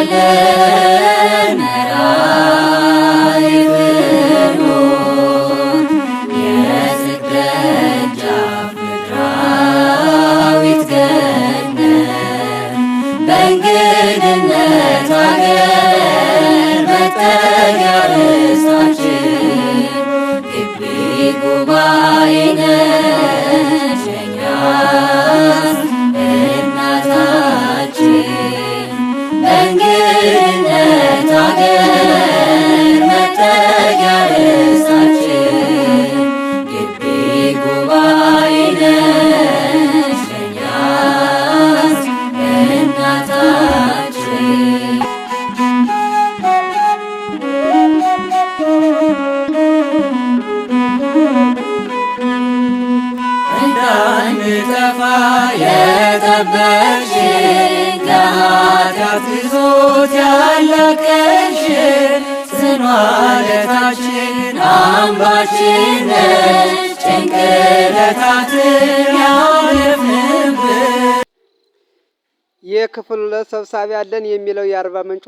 ያለን መራይ ፍኖት የጽድቅ ደጃፍ ምድራዊት ገነት በእንግድነት አገር መጠጊያ ርስታችን ግቢ ጉባኤ ነሽ የእኛስ እናታችን በእንግድነት አገር መጠጊያ ርስታችን ግቢ ጉባኤ ነሽ የእኛስ እናታችን እንዳንጠፋ የጠበቅሽን ከኃጢአት ግዞት ያላቀቅሽን ጽኑ ዓለታችን አምባችን ነሽ ጭንቅ ዕለታትን ያለፍንብን። የክፍል 2 ሰብሳቢ አለን የሚለው የአርባ ምንጭ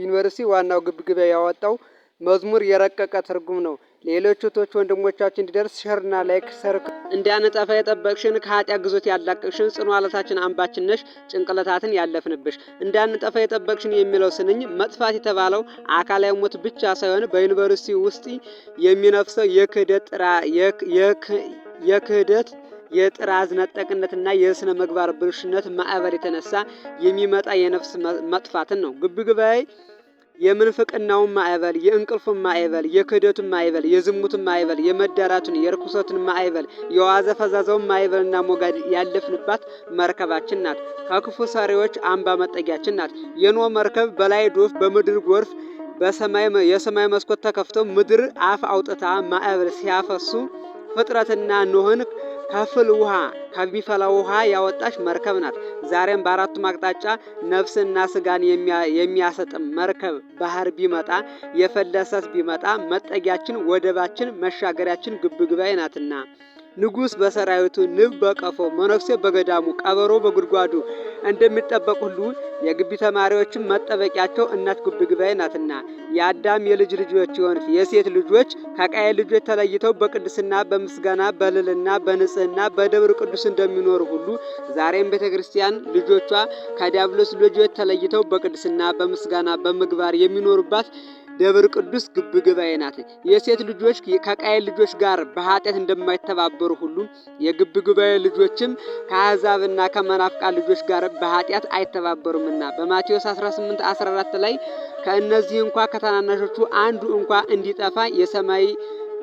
ዩኒቨርሲቲ ዋናው ግብግብ ያወጣው መዝሙር የረቀቀ ትርጉም ነው። ሌሎች እህቶች ወንድሞቻችን እንዲደርስ ሸርና ላይክ ሰርክ እንዳንጠፋ የጠበቅሽን ከኃጢአት ግዞት ያላቀቅሽን ጽኑ ዓለታችን አምባችን ነሽ ጭንቅለታትን ያለፍንብሽ። እንዳንጠፋ የጠበቅሽን የሚለው ስንኝ መጥፋት የተባለው አካላዊ ሞት ብቻ ሳይሆን በዩኒቨርሲቲ ውስጥ የሚነፍሰው የክህደት የጥራዝ ነጠቅነትና የስነ ምግባር ብልሽነት ማዕበል የተነሳ የሚመጣ የነፍስ መጥፋትን ነው። ግብግባይ የምንፍቅናውን ማዕበል፣ የእንቅልፉን ማዕበል፣ የክህደቱን ማዕበል፣ የዝሙትን ማዕበል፣ የመዳራቱን የርኩሰትን ማዕበል፣ የዋዘ ፈዛዛውን ማዕበልና ሞገድ ያለፍንባት መርከባችን ናት። ከክፉ ሰሪዎች አምባ መጠጊያችን ናት። የኖህ መርከብ በላይ ዶፍ በምድር ጎርፍ የሰማይ መስኮት ተከፍተው ምድር አፍ አውጥታ ማዕበል ሲያፈሱ ፍጥረትና ኖህን ከፍል ውሃ ከሚፈላ ውሃ ያወጣች መርከብ ናት። ዛሬም በአራቱም አቅጣጫ ነፍስና ስጋን የሚያሰጥም መርከብ ባህር ቢመጣ የፈለሰት ቢመጣ መጠጊያችን፣ ወደባችን፣ መሻገሪያችን ግብግባይ ናትና ንጉሥ በሰራዊቱ፣ ንብ በቀፎ፣ መነኩሴ በገዳሙ፣ ቀበሮ በጉድጓዱ እንደሚጠበቅ ሁሉ የግቢ ተማሪዎችም መጠበቂያቸው እናት ግብግባይ ናትና የአዳም የልጅ ልጆች የሆኑት የሴት ልጆች ከቃየል ልጆች ተለይተው በቅድስና በምስጋና በልልና በንጽህና በደብር ቅዱስ እንደሚኖሩ ሁሉ ዛሬም ቤተክርስቲያን ልጆቿ ከዲያብሎስ ልጆች ተለይተው በቅድስና በምስጋና በምግባር የሚኖሩባት ደብር ቅዱስ ግብግባይ ናት። የሴት ልጆች ከቃየል ልጆች ጋር በኃጢአት እንደማይተባበሩ ሁሉ የግብግባይ ልጆችም ከአሕዛብና ከመናፍቃን ልጆች ጋር በኃጢአት አይተባበሩምና በማቴዎስ 18:14 ላይ ከእነዚህ እንኳ ከታናናሾቹ አንዱ እንኳ እንዲጠፋ የሰማይ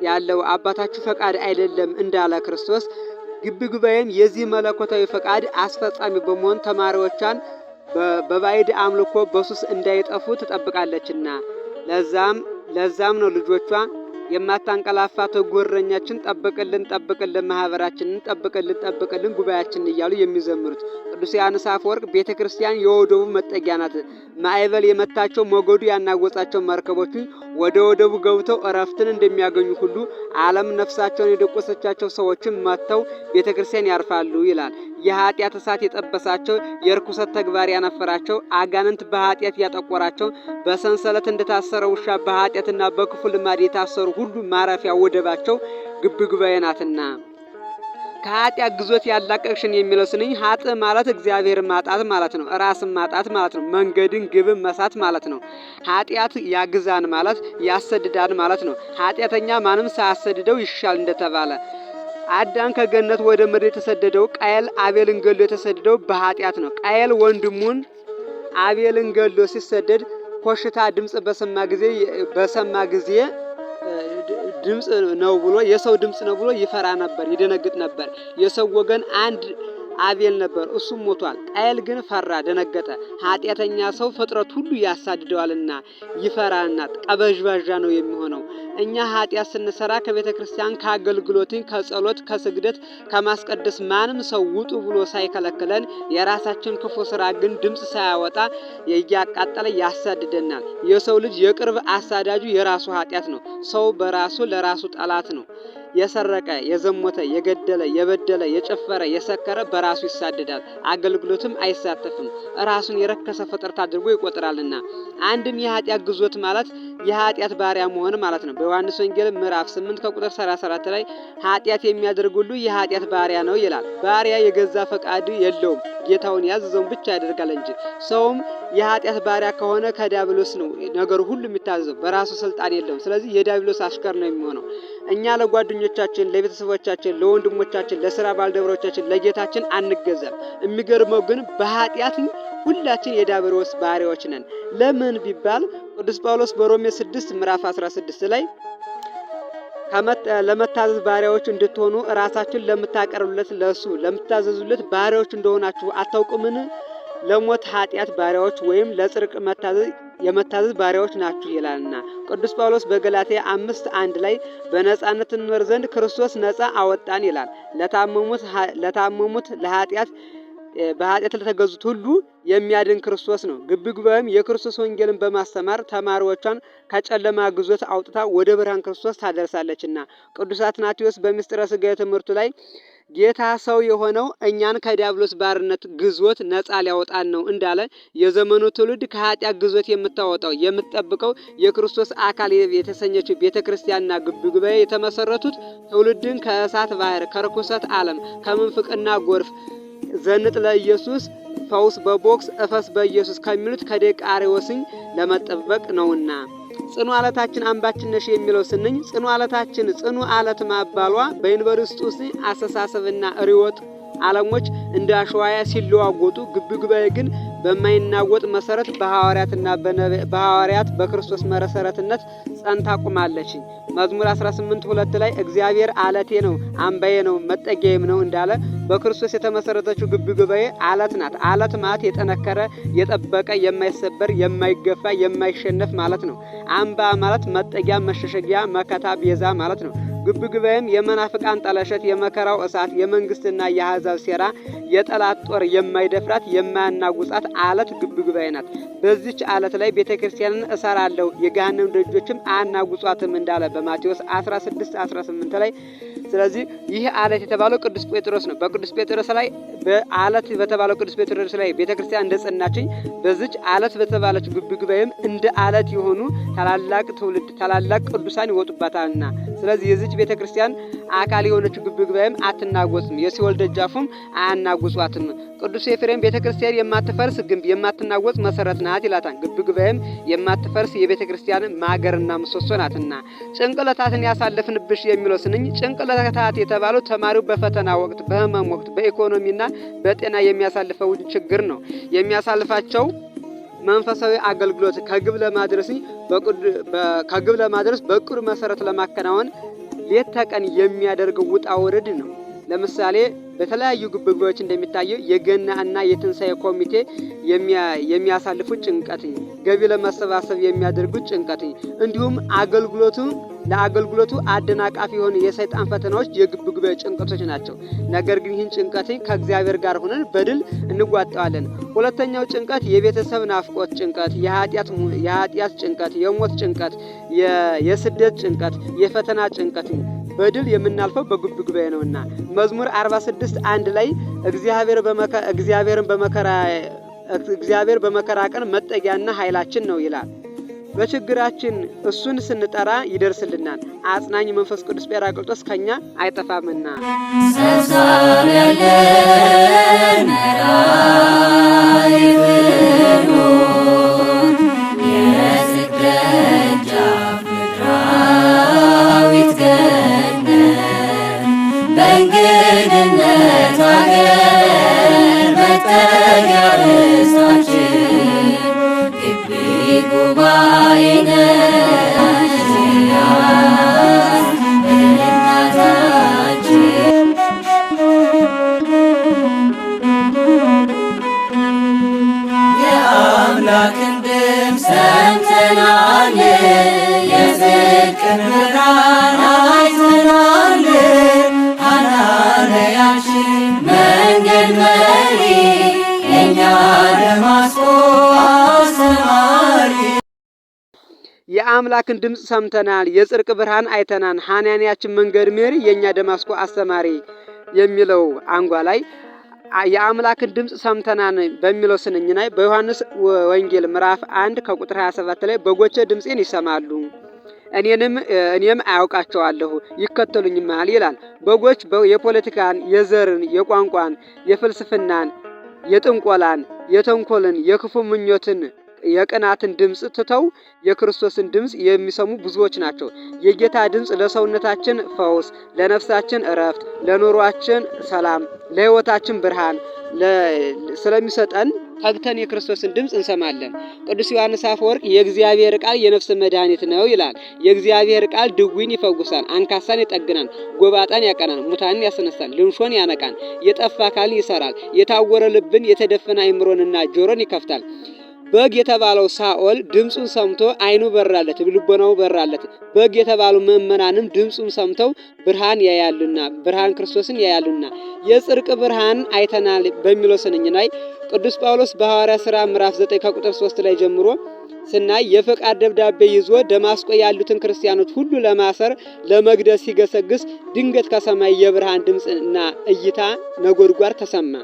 ያለው አባታችሁ ፈቃድ አይደለም እንዳለ ክርስቶስ ግብግባይም የዚህ መለኮታዊ ፈቃድ አስፈጻሚ በመሆን ተማሪዎቿን በባዕድ አምልኮ በሱስ እንዳይጠፉ ትጠብቃለችና ለዛም ነው ልጆቿ የማታንቀላፋ ተጎረኛችን ጠብቅልን ጠብቅልን ማህበራችንን ጠብቅልን ጉባኤያችንን እያሉ የሚዘምሩት። ቅዱስ ዮሐንስ አፈወርቅ ቤተክርስቲያን የወደቡ መጠጊያ ናት። ማዕበል የመታቸው ሞገዱ ያናወጻቸው መርከቦች ወደ ወደቡ ገብተው እረፍትን እንደሚያገኙ ሁሉ ዓለም ነፍሳቸውን የደቆሰቻቸው ሰዎችም መጥተው ቤተክርስቲያን ያርፋሉ ይላል። የኃጢአት እሳት የጠበሳቸው፣ የርኩሰት ተግባር ያነፈራቸው፣ አጋንንት በኃጢአት ያጠቆራቸው፣ በሰንሰለት እንደታሰረ ውሻ በኃጢአትና በክፉ ልማድ የታሰሩ ሁሉ ማረፊያ ወደባቸው ግብግባይ ናትና ከኃጢአት ግዞት ያላቀቅሽን የሚለው ስንኝ ኃጥ ማለት እግዚአብሔር ማጣት ማለት ነው። ራስን ማጣት ማለት ነው። መንገድን ግብን መሳት ማለት ነው። ኃጢአት ያግዛን ማለት ያሰድዳን ማለት ነው። ኃጢአተኛ ማንም ሳያሰድደው ይሻል እንደተባለ አዳም ከገነት ወደ ምድር የተሰደደው ቃየል አቤልን ገሎ የተሰደደው በኃጢአት ነው። ቃየል ወንድሙን አቤልን ገሎ ሲሰደድ ኮሽታ ድምጽ በሰማ ጊዜ ድምጽ ነው ብሎ የሰው ድምጽ ነው ብሎ ይፈራ ነበር፣ ይደነግጥ ነበር። የሰው ወገን አንድ አቤል ነበር፣ እሱም ሞቷል። ቃየል ግን ፈራ፣ ደነገጠ። ኃጢአተኛ ሰው ፍጥረት ሁሉ ያሳድደዋልና ይፈራና ቀበዥባዣ ነው የሚሆነው። እኛ ኃጢአት ስንሰራ ከቤተ ክርስቲያን ከአገልግሎትን ከጸሎት ከስግደት ከማስቀደስ ማንም ሰው ውጡ ብሎ ሳይከለክለን የራሳችን ክፉ ስራ ግን ድምጽ ሳያወጣ እያቃጠለ ያሳድደናል። የሰው ልጅ የቅርብ አሳዳጁ የራሱ ኃጢአት ነው። ሰው በራሱ ለራሱ ጠላት ነው። የሰረቀ፣ የዘሞተ፣ የገደለ፣ የበደለ፣ የጨፈረ፣ የሰከረ በራሱ ይሳደዳል፣ አገልግሎትም አይሳተፍም፣ ራሱን የረከሰ ፍጥረት አድርጎ ይቆጥራልና። አንድም የኃጢአት ግዞት ማለት የኃጢአት ባሪያ መሆን ማለት ነው። በዮሐንስ ወንጌል ምዕራፍ 8 ከቁጥር 34 ላይ ኃጢአት የሚያደርግ ሁሉ የኃጢአት ባሪያ ነው ይላል። ባሪያ የገዛ ፈቃድ የለውም፣ ጌታውን ያዘዘውን ብቻ ያደርጋል እንጂ። ሰውም የኃጢአት ባሪያ ከሆነ ከዲያብሎስ ነው ነገሩ ሁሉ የሚታዘዘው፣ በራሱ ስልጣን የለውም። ስለዚህ የዲያብሎስ አሽከር ነው የሚሆነው። እኛ ለጓደኞቻችን፣ ለቤተሰቦቻችን፣ ለወንድሞቻችን፣ ለስራ ባልደረቦቻችን፣ ለጌታችን አንገዛም። የሚገርመው ግን በኃጢአት ሁላችን የዲያብሎስ ባሪያዎች ነን። ለምን ቢባል ቅዱስ ጳውሎስ በሮሜ 6 ምዕራፍ 16 ላይ ለመታዘዝ ባሪያዎች እንድትሆኑ ራሳችሁን ለምታቀርቡለት ለእሱ ለምታዘዙለት ባሪያዎች እንደሆናችሁ አታውቁምን? ለሞት ኃጢአት ባሪያዎች ወይም ለጽድቅ የመታዘዝ ባሪያዎች ናችሁ ይላልና። ቅዱስ ጳውሎስ በገላትያ 5:1 ላይ በነጻነት እንኖር ዘንድ ክርስቶስ ነጻ አወጣን ይላል። ለታመሙት በኃጢአት ለተገዙት ሁሉ የሚያድን ክርስቶስ ነው። ግብግባውም የክርስቶስ ወንጌልን በማስተማር ተማሪዎቿን ከጨለማ ግዞት አውጥታ ወደ ብርሃን ክርስቶስ ታደርሳለችና። ቅዱስ አትናቴዎስ በምስጢረ ሥጋዌ ትምህርቱ ላይ ጌታ ሰው የሆነው እኛን ከዲያብሎስ ባርነት ግዞት ነጻ ሊያወጣን ነው እንዳለ የዘመኑ ትውልድ ከኃጢአት ግዞት የምታወጣው የምትጠብቀው የክርስቶስ አካል የተሰኘችው ቤተክርስቲያንና ግብግባዬ የተመሰረቱት ትውልድን ከእሳት ባህር፣ ከርኩሰት ዓለም፣ ከምንፍቅና ጎርፍ ዘንጥ ለኢየሱስ ፈውስ በቦክስ እፈስ በኢየሱስ ከሚሉት ከደቀ አርዮስኝ ለመጠበቅ ነውና። ጽኑ አለታችን አምባችን ነሽ የሚለው ስንኝ ጽኑ አለታችን ጽኑ አለት ማባሏ በዩኒቨርሲቲ ውስጥ አስተሳሰብና ርዕዮተ ዓለሞች እንደ አሸዋያ ሲለዋወጡ ግብግባዬ ግን በማይናወጥ መሰረት በሐዋርያት በክርስቶስ መሰረትነት ጸንታ ቆማለች። መዝሙር 18:2 ላይ እግዚአብሔር አለቴ ነው፣ አምባዬ ነው፣ መጠጊያዬም ነው እንዳለ በክርስቶስ የተመሰረተችው ግብግባዬ አለት ናት። አለት ማለት የጠነከረ፣ የጠበቀ፣ የማይሰበር፣ የማይገፋ፣ የማይሸነፍ ማለት ነው። አምባ ማለት መጠጊያ፣ መሸሸጊያ፣ መከታ፣ ቤዛ ማለት ነው። ግብግባዬም የመናፍቃን ጠለሸት፣ የመከራው እሳት፣ የመንግስትና የአሕዛብ ሴራ፣ የጠላት ጦር የማይደፍራት የማያናጉጻት አለት ግብግባዬ ናት። በዚች አለት ላይ ቤተክርስቲያንን እሰራለሁ የገሃነም ደጆችም አያናጉጿትም እንዳለ በማቴዎስ 16:18 ላይ። ስለዚህ ይህ አለት የተባለው ቅዱስ ጴጥሮስ ነው። በቅዱስ ጴጥሮስ ላይ በአለት በተባለው ቅዱስ ጴጥሮስ ላይ ቤተክርስቲያን እንደጸናችኝ በዚች አለት በተባለች ግብግባዬም እንደ አለት የሆኑ ታላላቅ ትውልድ ታላላቅ ቅዱሳን ይወጡባታልና። ስለዚህ የዚች ቤተክርስቲያን አካል የሆነች ግብግባዬም አትናወጽም፣ የሲኦል ደጃፉም አያናጉጿትም። ቅዱስ ኤፍሬም ቤተክርስቲያን የማትፈርስ ግንብ የማትናወጽ መሰረት ናት ይላታል። ግብግባዬም የማትፈርስ የቤተክርስቲያን ማገርና ምሰሶ ናትና። ጭንቅለታትን ያሳለፍንብሽ የሚለው ስንኝ ጭንቅለታት የተባለው ተማሪው በፈተና ወቅት፣ በህመም ወቅት፣ በኢኮኖሚና በጤና የሚያሳልፈው ችግር ነው። የሚያሳልፋቸው መንፈሳዊ አገልግሎት ከግብ ለማድረስ በእቅዱ መሰረት ለማከናወን ሌት ተቀን የሚያደርገው ውጣ ውረድ ነው። ለምሳሌ በተለያዩ ግብግባዎች እንደሚታየው የገና እና የትንሳኤ ኮሚቴ የሚያሳልፉት ጭንቀት፣ ገቢ ለማሰባሰብ የሚያደርጉት ጭንቀት፣ እንዲሁም ለአገልግሎቱ አደናቃፊ የሆኑ የሰይጣን ፈተናዎች የግብግባዊ ጭንቀቶች ናቸው። ነገር ግን ይህን ጭንቀት ከእግዚአብሔር ጋር ሆነን በድል እንጓጣዋለን። ሁለተኛው ጭንቀት የቤተሰብ ናፍቆት ጭንቀት፣ የኃጢአት ጭንቀት፣ የሞት ጭንቀት፣ የስደት ጭንቀት፣ የፈተና ጭንቀት በድል የምናልፈው በግብግባዬ ነውና። መዝሙር 46:1 ላይ እግዚአብሔር በመከራ ቀን መጠጊያና ኃይላችን ነው ይላል። በችግራችን እሱን ስንጠራ ይደርስልናል። አጽናኝ መንፈስ ቅዱስ ጰራቅሊጦስ ከኛ አይጠፋምና። ሰብሳቢ ያለን በእንግድነት አገር መጠጊያ ርስታችን ግቢ ጉባኤ ነሽ እናታችን። የአምላክን ድምፅ ሰምተናል፣ የጽድቅን ብርሃን አይተናል። መንገድ መሪ የእኛ ደማስቆ አስተማሪ። የአምላክን ድምፅ ሰምተናል፣ የጽድቅ ብርሃን አይተናል፣ ሐናንያችን መንገድ መሪ፣ የእኛ ደማስቆ አስተማሪ የሚለው አንጓ ላይ የአምላክን ድምፅ ሰምተናል በሚለው ስንኝ ላይ በዮሐንስ ወንጌል ምዕራፍ 1 ከቁጥር 27 ላይ በጎቼ ድምፄን ይሰማሉ እኔም አያውቃቸዋለሁ ይከተሉኝማል ይላል። በጎች የፖለቲካን፣ የዘርን፣ የቋንቋን፣ የፍልስፍናን፣ የጥንቆላን፣ የተንኮልን፣ የክፉ ምኞትን፣ የቅናትን ድምፅ ትተው የክርስቶስን ድምፅ የሚሰሙ ብዙዎች ናቸው። የጌታ ድምፅ ለሰውነታችን ፈውስ፣ ለነፍሳችን እረፍት፣ ለኑሯችን ሰላም፣ ለሕይወታችን ብርሃን ስለሚሰጠን ተግተን የክርስቶስን ድምፅ እንሰማለን። ቅዱስ ዮሐንስ አፈወርቅ የእግዚአብሔር ቃል የነፍስ መድኃኒት ነው ይላል። የእግዚአብሔር ቃል ድውይን ይፈውሳል፣ አንካሳን ይጠግናል፣ ጎባጣን ያቀናል፣ ሙታንን ያስነሳል፣ ልምሾን ያነቃል፣ የጠፋ አካልን ይሰራል፣ የታወረ ልብን፣ የተደፈነ አእምሮንና ጆሮን ይከፍታል። በግ የተባለው ሳኦል ድምፁን ሰምቶ ዓይኑ በራለት፣ ልቦናው በራለት። በግ የተባሉ ምእመናንም ድምፁን ሰምተው ብርሃን ያያሉና ብርሃን ክርስቶስን ያያሉና የጽድቅ ብርሃን አይተናል በሚለው ስንኝ ላይ ቅዱስ ጳውሎስ በሐዋርያ ሥራ ምዕራፍ 9 ከቁጥር 3 ላይ ጀምሮ ስናይ የፈቃድ ደብዳቤ ይዞ ደማስቆ ያሉትን ክርስቲያኖች ሁሉ ለማሰር ለመግደል ሲገሰግስ ድንገት ከሰማይ የብርሃን ድምፅና እይታ ነጎድጓድ ተሰማ።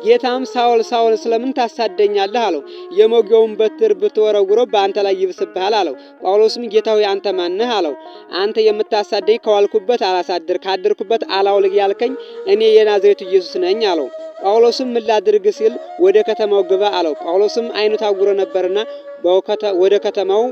ጌታም ሳኦል ሳኦል ስለምን ታሳደኛለህ አለው። የመውጊያውን በትር ብትወረውረው በአንተ ላይ ይብስብሃል አለው። ጳውሎስም ጌታ ሆይ አንተ ማነህ አለው። አንተ የምታሳደኝ ከዋልኩበት አላሳድር ካደርኩበት አላውልቅ ያልከኝ እኔ የናዝሬቱ ኢየሱስ ነኝ አለው። ጳውሎስም ምን ላድርግ ሲል ወደ ከተማው ግባ አለው። ጳውሎስም ዓይኑ ታውሮ ነበርና ወደ ከተማው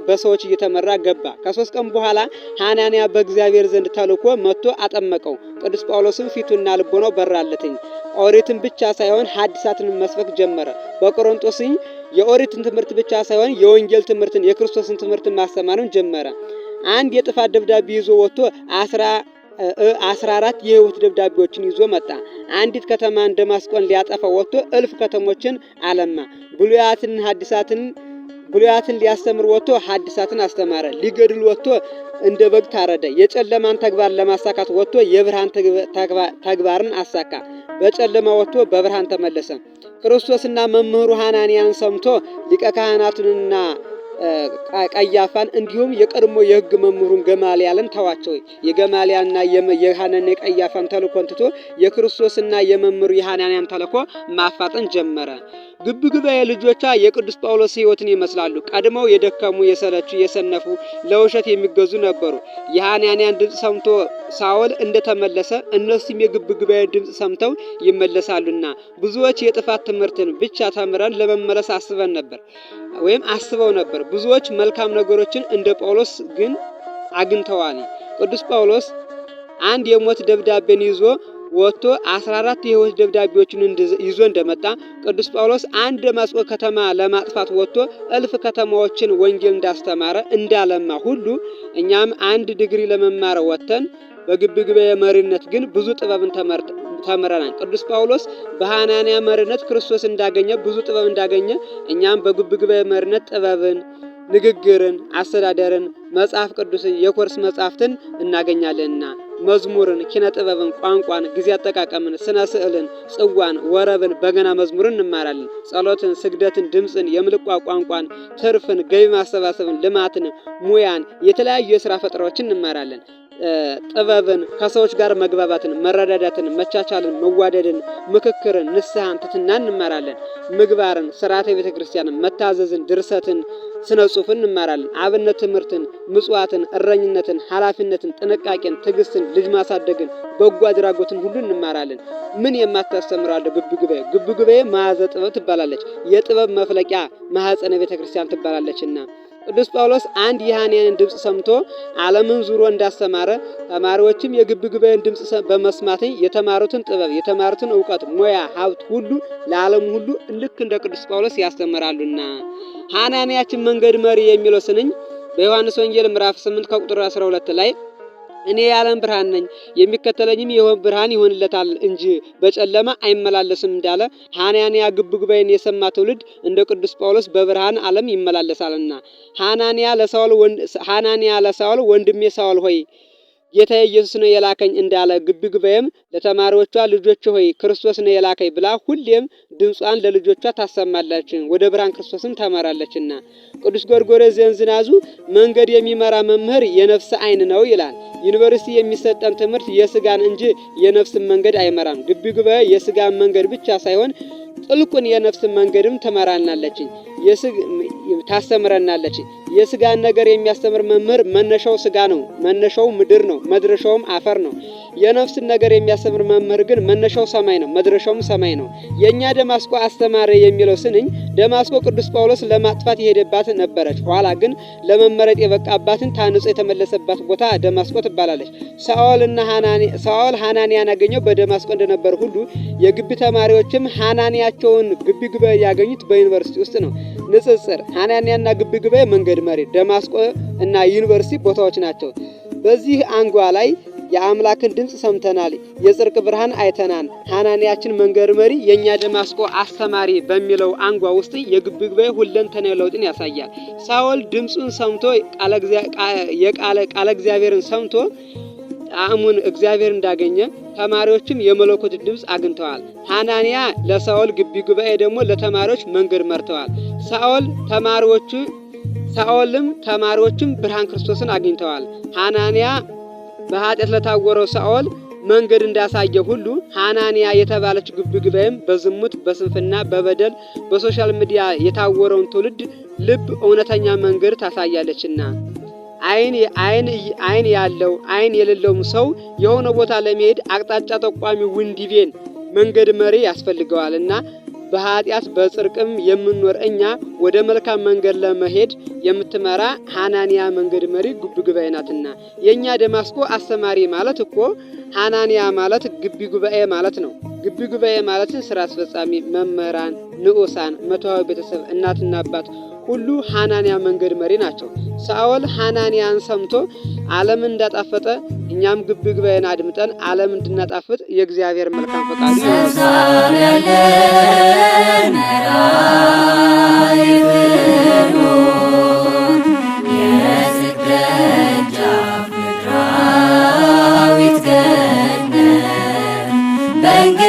በሰዎች እየተመራ ገባ። ከ3 ቀን በኋላ ሐናንያ በእግዚአብሔር ዘንድ ተልኮ መጥቶ አጠመቀው። ቅዱስ ጳውሎስም ፊቱና ልቦናው በራለትኝ። ኦሪትን ብቻ ሳይሆን ሐዲሳትን መስበክ ጀመረ። በቆሮንቶስ የኦሪትን ትምህርት ብቻ ሳይሆን የወንጌል ትምህርትን የክርስቶስን ትምህርትን ማስተማርን ጀመረ። አንድ የጥፋት ደብዳቤ ይዞ ወጥቶ 14 የሕይወት ደብዳቤዎችን ይዞ መጣ። አንዲት ከተማን ደማስቆን ሊያጠፋ ወጥቶ እልፍ ከተሞችን አለማ። ብሉያትን ሊያስተምር ወጥቶ ሐዲሳትን አስተማረ። ሊገድል ወጥቶ እንደ በግ ታረደ። የጨለማን ተግባር ለማሳካት ወጥቶ የብርሃን ተግባርን አሳካ። በጨለማ ወጥቶ በብርሃን ተመለሰ። ክርስቶስና መምህሩ ሐናንያን ሰምቶ ሊቀ ካህናቱንና ቀያፋን እንዲሁም የቀድሞ የሕግ መምህሩን ገማልያልን ተዋቸው። የገማልያልና የሐናንያ ቀያፋን ተልኮን ትቶ የክርስቶስና የመምህሩ የሐናንያን ተልኮ ማፋጠን ጀመረ። ግብግባዬ ልጆቿ የቅዱስ ጳውሎስ ሕይወትን ይመስላሉ። ቀድመው የደከሙ፣ የሰለቹ፣ የሰነፉ፣ ለውሸት የሚገዙ ነበሩ። የሐናንያን ድምፅ ሰምቶ ሳኦል እንደተመለሰ እነሱም የግብግባዬን ድምፅ ሰምተው ይመለሳሉና ብዙዎች የጥፋት ትምህርትን ብቻ ተምረን ለመመለስ አስበው ነበር። ብዙዎች መልካም ነገሮችን እንደ ጳውሎስ ግን አግኝተዋል። ቅዱስ ጳውሎስ አንድ የሞት ደብዳቤን ይዞ ወጥቶ 14 የሕይወት ደብዳቤዎችን ይዞ እንደመጣ ቅዱስ ጳውሎስ አንድ ደማስቆ ከተማ ለማጥፋት ወጥቶ እልፍ ከተማዎችን ወንጌል እንዳስተማረ እንዳለማ ሁሉ እኛም አንድ ዲግሪ ለመማር ወጥተን በግብግባዬ መሪነት ግን ብዙ ጥበብን ተምረናል። ቅዱስ ጳውሎስ በሐናንያ መሪነት ክርስቶስ እንዳገኘ ብዙ ጥበብ እንዳገኘ እኛም በግብግባዬ መሪነት ጥበብን፣ ንግግርን፣ አስተዳደርን፣ መጽሐፍ ቅዱስን፣ የኮርስ መጽሐፍትን እናገኛለንና መዝሙርን፣ ኪነ ጥበብን፣ ቋንቋን፣ ጊዜ አጠቃቀምን፣ ስነ ስዕልን፣ ጽዋን፣ ወረብን፣ በገና መዝሙርን እንማራለን። ጸሎትን፣ ስግደትን፣ ድምፅን፣ የምልቋ ቋንቋን፣ ትርፍን፣ ገቢ ማሰባሰብን፣ ልማትን፣ ሙያን፣ የተለያዩ የሥራ ፈጠራዎችን እንማራለን። ጥበብን፣ ከሰዎች ጋር መግባባትን፣ መረዳዳትን፣ መቻቻልን፣ መዋደድን፣ ምክክርን፣ ንስሐን፣ ትሕትናን እንማራለን። ምግባርን፣ ሥርዓተ ቤተ ክርስቲያንን፣ መታዘዝን፣ ድርሰትን፣ ስነ ጽሑፍን እንማራለን። አብነት ትምህርትን፣ ምጽዋትን፣ እረኝነትን፣ ኃላፊነትን፣ ጥንቃቄን፣ ትዕግስትን፣ ልጅ ማሳደግን፣ በጎ አድራጎትን ሁሉ እንማራለን። ምን የማታስተምራለ? ግብግባዬ ማዕዘ ጥበብ ትባላለች። የጥበብ መፍለቂያ ማኅፀነ ቤተ ክርስቲያን ትባላለችና ቅዱስ ጳውሎስ አንድ የሐናንያን ድምፅ ሰምቶ ዓለምን ዙሮ እንዳስተማረ ተማሪዎችም የግብግባዬን ድምፅ በመስማት የተማሩትን ጥበብ፣ የተማሩትን ዕውቀት፣ ሙያ፣ ሀብት ሁሉ ለዓለሙ ሁሉ ልክ እንደ ቅዱስ ጳውሎስ ያስተምራሉና ሐናንያችን መንገድ መሪ የሚለው ስንኝ በዮሐንስ ወንጌል ምዕራፍ 8 ከቁጥር 12 ላይ እኔ የዓለም ብርሃን ነኝ፣ የሚከተለኝም ብርሃን ይሆንለታል እንጂ በጨለማ አይመላለስም እንዳለ ሐናንያ ግብግባዬን የሰማ ትውልድ እንደ ቅዱስ ጳውሎስ በብርሃን ዓለም ይመላለሳልና ሐናንያ ለሳኦል ወንድሜ ሳኦል ሆይ ጌታ ኢየሱስ ነው የላከኝ እንዳለ ግቢ ጉባኤም ለተማሪዎቿ ልጆች ሆይ ክርስቶስ ነው የላከኝ ብላ ሁሌም ድምጿን ለልጆቿ ታሰማለች፣ ወደ ብርሃን ክርስቶስም ታመራለችና። ቅዱስ ጎርጎርዮስ ዘእንዝናዙ መንገድ የሚመራ መምህር የነፍስ ዓይን ነው ይላል። ዩኒቨርሲቲ የሚሰጠን ትምህርት የስጋን እንጂ የነፍስን መንገድ አይመራም። ግቢ ጉባኤ የስጋን መንገድ ብቻ ሳይሆን ጥልቁን የነፍስን መንገድም ትመራናለች፣ ታስተምረናለች። የስጋን ነገር የሚያስተምር መምህር መነሻው ስጋ ነው፣ መነሻው ምድር ነው፣ መድረሻውም አፈር ነው። የነፍስን ነገር የሚያስተምር መምህር ግን መነሻው ሰማይ ነው፣ መድረሻውም ሰማይ ነው። የኛ ደማስቆ አስተማሪ የሚለው ስንኝ ደማስቆ ቅዱስ ጳውሎስ ለማጥፋት የሄደባት ነበረች። ኋላ ግን ለመመረጥ የበቃባትን ታንጾ የተመለሰባት ቦታ ደማስቆ ትባላለች። ሳኦል ሐናንያን ያገኘው በደማስቆ እንደነበር ሁሉ የግቢ ተማሪዎችም ሐናንያቸውን ግቢ ጉባኤ ያገኙት በዩኒቨርሲቲ ውስጥ ነው። ንጽጽር ሐናንያና ግቢ ጉባኤ መንገድ መሪ፣ ደማስቆ እና ዩኒቨርሲቲ ቦታዎች ናቸው። በዚህ አንጓ ላይ የአምላክን ድምጽ ሰምተናል፣ የጽድቅ ብርሃን አይተናል፣ ሐናንያችን መንገድ መሪ፣ የኛ ደማስቆ አስተማሪ በሚለው አንጓ ውስጥ የግቢ ጉባኤ ሁለንተናዊ ለውጥን ያሳያል። ሳኦል ድምጹን ሰምቶ ቃለ እግዚአብሔርን ሰምቶ ጣዕሙን እግዚአብሔር እንዳገኘ ተማሪዎችም የመለኮት ድምጽ አግኝተዋል። ሐናንያ ለሳኦል ግቢ ጉባኤ ደግሞ ለተማሪዎች መንገድ መርተዋል። ሳኦልም ተማሪዎችም ብርሃን ክርስቶስን አግኝተዋል። ሐናንያ በኃጢአት ለታወረው ሳኦል መንገድ እንዳሳየ ሁሉ ሐናንያ የተባለች ግቢ ጉባኤም በዝሙት፣ በስንፍና፣ በበደል፣ በሶሻል ሚዲያ የታወረውን ትውልድ ልብ እውነተኛ መንገድ ታሳያለችና አይን ያለው አይን የሌለውም ሰው የሆነ ቦታ ለመሄድ አቅጣጫ ጠቋሚ ውንዲቤን መንገድ መሪ ያስፈልገዋልና በኃጢአት በጽድቅም የምንኖር እኛ ወደ መልካም መንገድ ለመሄድ የምትመራ ሐናንያ መንገድ መሪ ግቢ ጉባኤ ናትና። የኛ ደማስቆ አስተማሪ ማለት እኮ ሐናንያ ማለት ግቢ ጉባኤ ማለት ነው። ግቢ ጉባኤ ማለት ስራ አስፈጻሚ፣ መምህራን፣ ንዑሳን፣ መተዋዊ ቤተሰብ፣ እናትና አባት ሁሉ ሐናንያ መንገድ መሪ ናቸው። ሳኦል ሐናንያን ሰምቶ ዓለም እንዳጣፈጠ እኛም ግቢ ጉባኤን አድምጠን ዓለም እንድናጣፍጥ የእግዚአብሔር መልካም ፈቃዱ Thank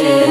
you.